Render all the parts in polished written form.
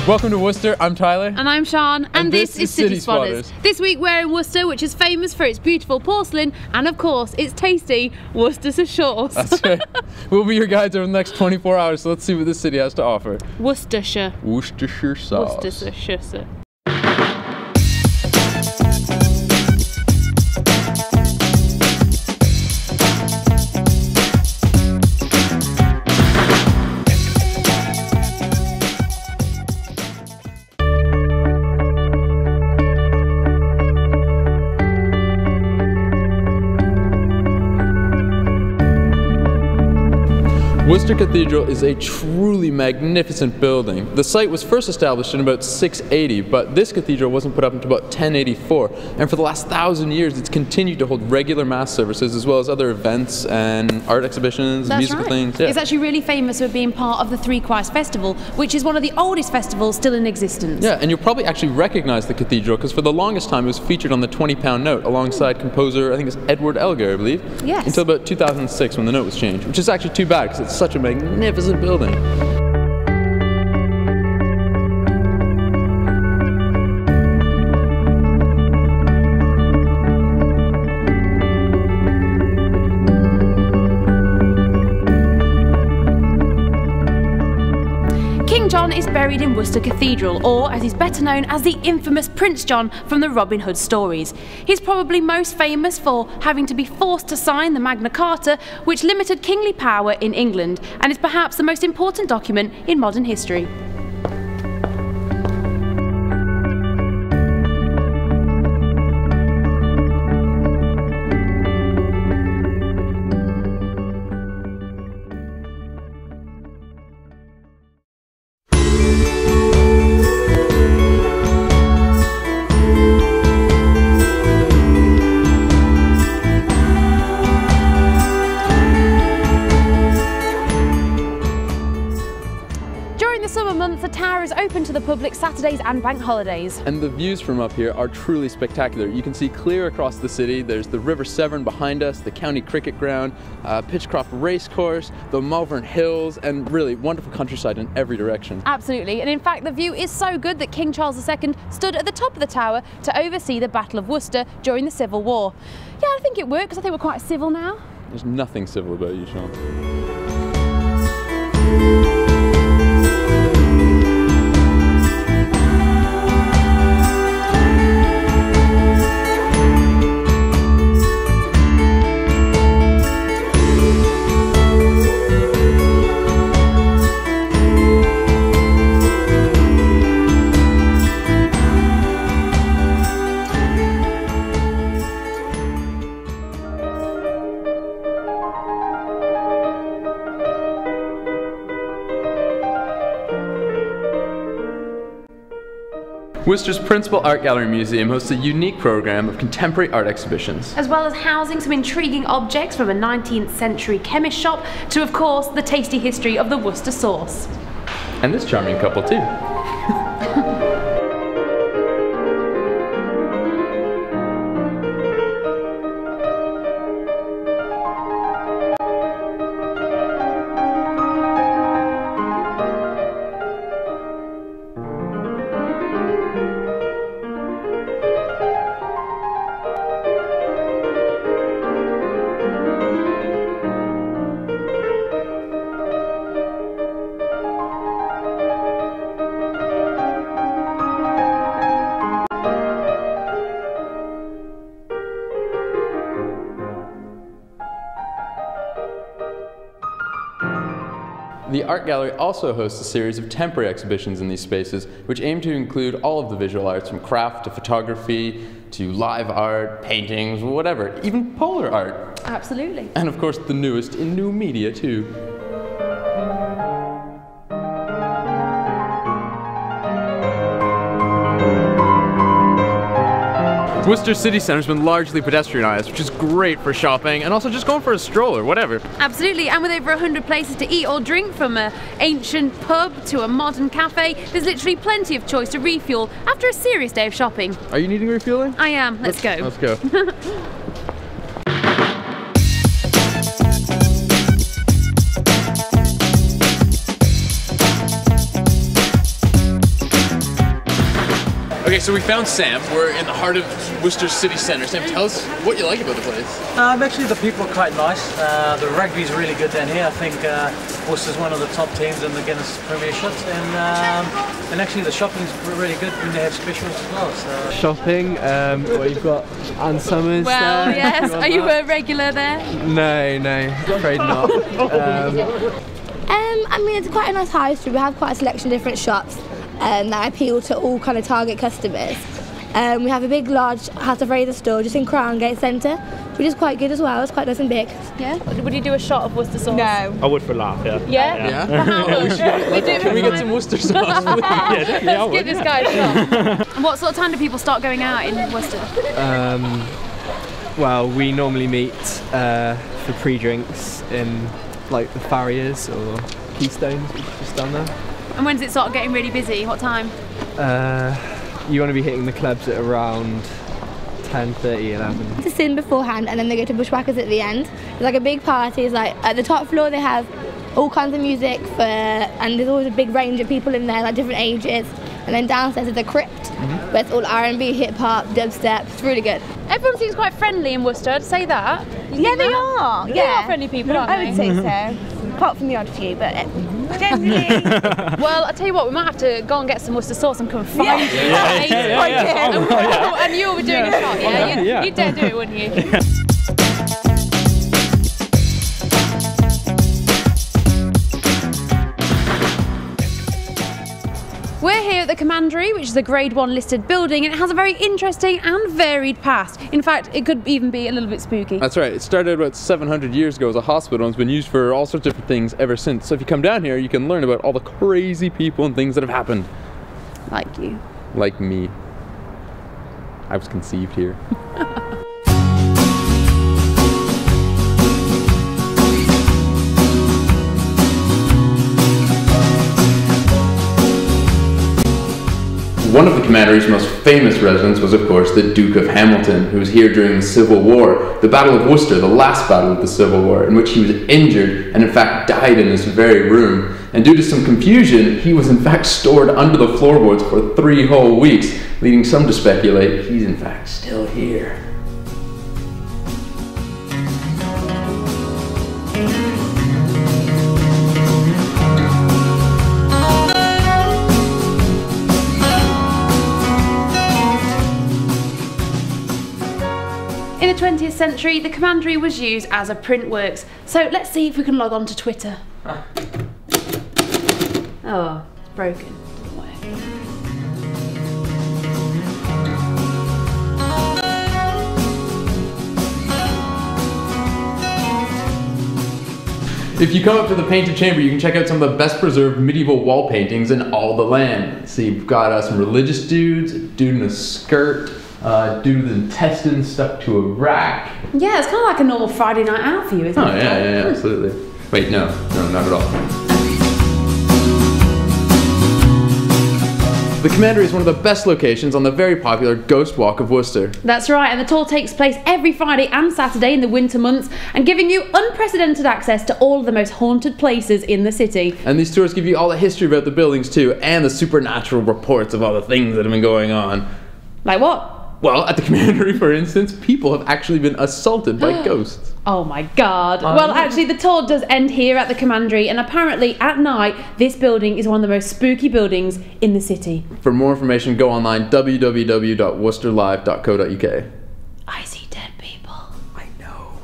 Welcome to Worcester, I'm Tyler. And I'm Sian, and this is City Spotters. This week we're in Worcester, which is famous for its beautiful porcelain and of course its tasty Worcestershire sauce. That's right. We'll be your guides over the next 24 hours, so let's see what this city has to offer. Worcestershire. Worcestershire sauce. Worcestershire. Worcester Cathedral is a truly magnificent building. The site was first established in about 680, but this cathedral wasn't put up until about 1084. And for the last 1,000 years, it's continued to hold regular mass services as well as other events and art exhibitions, musical things. Yeah. It's actually really famous for being part of the Three Christ Festival, which is one of the oldest festivals still in existence. Yeah, and you'll probably actually recognize the cathedral because for the longest time it was featured on the 20-pound note alongside composer, I think it's Edward Elgar, I believe. Yes. Until about 2006 when the note was changed, which is actually too bad because it's such a magnificent building. King John is buried in Worcester Cathedral, or as he's better known as the infamous Prince John from the Robin Hood stories. He's probably most famous for having to be forced to sign the Magna Carta, which limited kingly power in England, and is perhaps the most important document in modern history. The tower is open to the public Saturdays and bank holidays. And the views from up here are truly spectacular. You can see clear across the city. There's the River Severn behind us, the county cricket ground, Pitchcroft Racecourse, the Malvern Hills, and really wonderful countryside in every direction. Absolutely, and in fact the view is so good that King Charles II stood at the top of the tower to oversee the Battle of Worcester during the Civil War. Yeah, I think it worked because I think we're quite civil now. There's nothing civil about you, Sian. Worcester's principal art gallery museum hosts a unique program of contemporary art exhibitions, as well as housing some intriguing objects from a 19th century chemist shop to, of course, the tasty history of the Worcester sauce. and this charming couple too. The art gallery also hosts a series of temporary exhibitions in these spaces, which aim to include all of the visual arts from craft to photography to live art, paintings, whatever, even polar art. Absolutely. And of course the newest in new media too. Worcester city centre has been largely pedestrianised, which is great for shopping and also just going for a stroll or whatever. Absolutely, and with over 100 places to eat or drink, from an ancient pub to a modern cafe, there's literally plenty of choice to refuel after a serious day of shopping. Are you needing refueling? I am. Let's go. Let's go. so we found Sam. We're in the heart of Worcester city centre. Sam, tell us what you like about the place. Actually, the people are quite nice. The rugby's really good down here. I think Worcester's one of the top teams in the Guinness Premiership, and actually the shopping's really good when they have specials as well. So. Shopping, well, you've got Ann Summers. Well, there, yes. Are you a regular there? No, afraid not. I mean, it's quite a nice high street. We have quite a selection of different shops that appeal to all kind of target customers. We have a big, large House of Razor store just in Crown Gate Centre, which is quite good as well. It's quite nice and big. Yeah. Would you do a shot of Worcester sauce? No. I would for a laugh, yeah. Yeah? Yeah? How much? Can we get some Worcester sauce, please? Yeah, Let's give this guy a shot. And what sort of time do people start going out in Worcester? Well, we normally meet for pre-drinks in like the Farriers or Keystones, which is just down there. And when does it start getting really busy? What time? You want to be hitting the clubs at around 10:30, 11. To sin beforehand, and then they go to Bushwhackers at the end. It's like a big party. It's like at the top floor they have all kinds of music and there's always a big range of people in there, like different ages. And then downstairs is a crypt, where it's all R&B, hip hop, dubstep. It's really good. Everyone seems quite friendly in Worcester. I'd say that. Yeah, they are. They are friendly people, aren't I they? would say so. Apart from the odd few, but generally. Well, I tell you what, we might have to go and get some Worcester sauce and come and find you. And you'll be doing a shot, yeah? You'd dare do it, wouldn't you? We're here at the Commandery, which is a Grade 1 listed building, and it has a very interesting and varied past. In fact, it could even be a little bit spooky. That's right. It started about 700 years ago as a hospital and has been used for all sorts of different things ever since. So if you come down here, you can learn about all the crazy people and things that have happened. Like you. Like me. I was conceived here. One of the Commandery's most famous residents was, of course, the Duke of Hamilton, who was here during the Civil War, the Battle of Worcester, the last battle of the Civil War, in which he was injured and in fact died in this very room. And due to some confusion, he was in fact stored under the floorboards for 3 whole weeks, leading some to speculate he's in fact still here. In the 20th century, the Commandery was used as a print works. So let's see if we can log on to Twitter. Oh, it's broken. Doesn't work. If you come up to the painted chamber, you can check out some of the best preserved medieval wall paintings in all the land. See, you've got some religious dudes, a dude in a skirt, dude with intestines stuck to a rack. Yeah, it's kind of like a normal Friday night out for you, isn't it? Oh yeah, absolutely. Wait, no, not at all. The Commandery is one of the best locations on the very popular Ghost Walk of Worcester. That's right, and the tour takes place every Friday and Saturday in the winter months, and giving you unprecedented access to all of the most haunted places in the city. And these tours give you all the history about the buildings too, and the supernatural reports of all the things that have been going on. Like what? Well, at the Commandery, for instance, people have actually been assaulted by ghosts. Oh my god. Well, actually, the tour does end here at the Commandery, and apparently, at night, this building is one of the most spooky buildings in the city. For more information, go online, www.worcesterlive.co.uk. I see dead people. I know.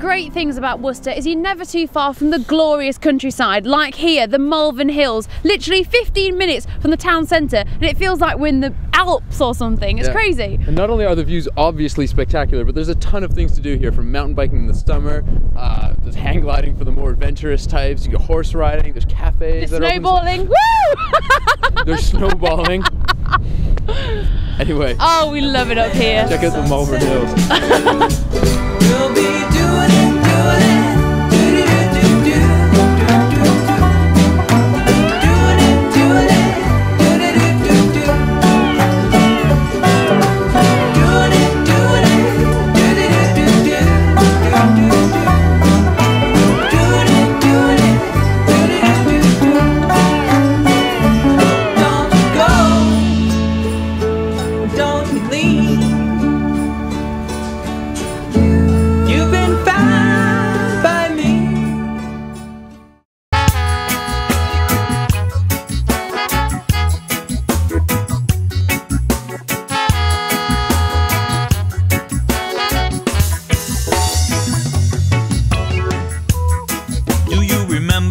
great things about Worcester is you're never too far from the glorious countryside, like here, the Malvern Hills, literally 15 minutes from the town centre, and it feels like we're in the Alps or something. It's crazy. And not only are the views obviously spectacular, but there's a ton of things to do here, from mountain biking in the summer, there's hang gliding for the more adventurous types, you go horse riding, there's cafes. There's snowballing, woo! There's snowballing. Anyway. Oh, we love it up here. Check out the Malvern Hills. We'll be doing it, doing it.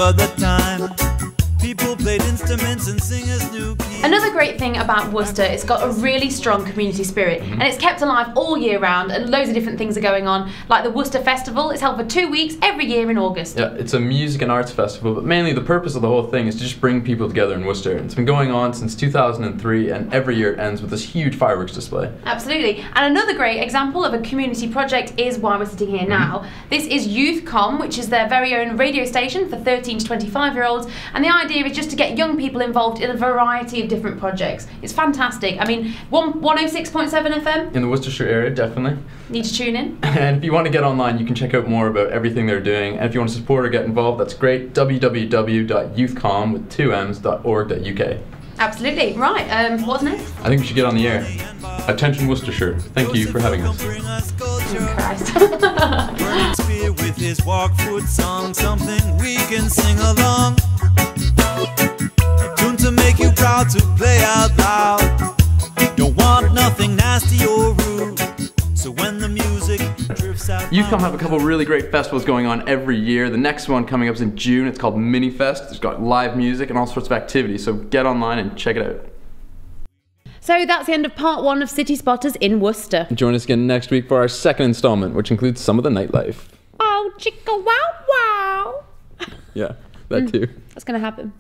The time people played instruments and singers knew keys. Another great thing about Worcester, it's got a really strong community spirit, and it's kept alive all year round, and loads of different things are going on, like the Worcester Festival. It's held for 2 weeks every year in August. Yeah, it's a music and arts festival, but mainly the purpose of the whole thing is to just bring people together in Worcester. It's been going on since 2003, and every year it ends with this huge fireworks display. Absolutely. And another great example of a community project is why we're sitting here now. This is YouthCom, which is their very own radio station for 13 to 25-year-olds, and the idea is just to get young people involved in a variety of different projects. It's fantastic. I mean, 106.7 FM? In the Worcestershire area, definitely. Need to tune in. And if you want to get online, you can check out more about everything they're doing. And if you want to support or get involved, that's great. www.youthcom.org.uk. Absolutely. Right, what's next? I think we should get on the air. Attention Worcestershire. Thank you for having us. Christ. With his walk foot song, something we can sing along. A tune to make you proud to play out loud. Don't want nothing nasty or rude. So when the music drifts out. YouthCom have a couple really great festivals going on every year. The next one coming up is in June. It's called Mini Fest. It's got live music and all sorts of activities. So get online and check it out. So that's the end of part 1 of City Spotters in Worcester. Join us again next week for our second installment, which includes some of the nightlife. Oh, chicka wow wow. Yeah, that too. That's gonna happen.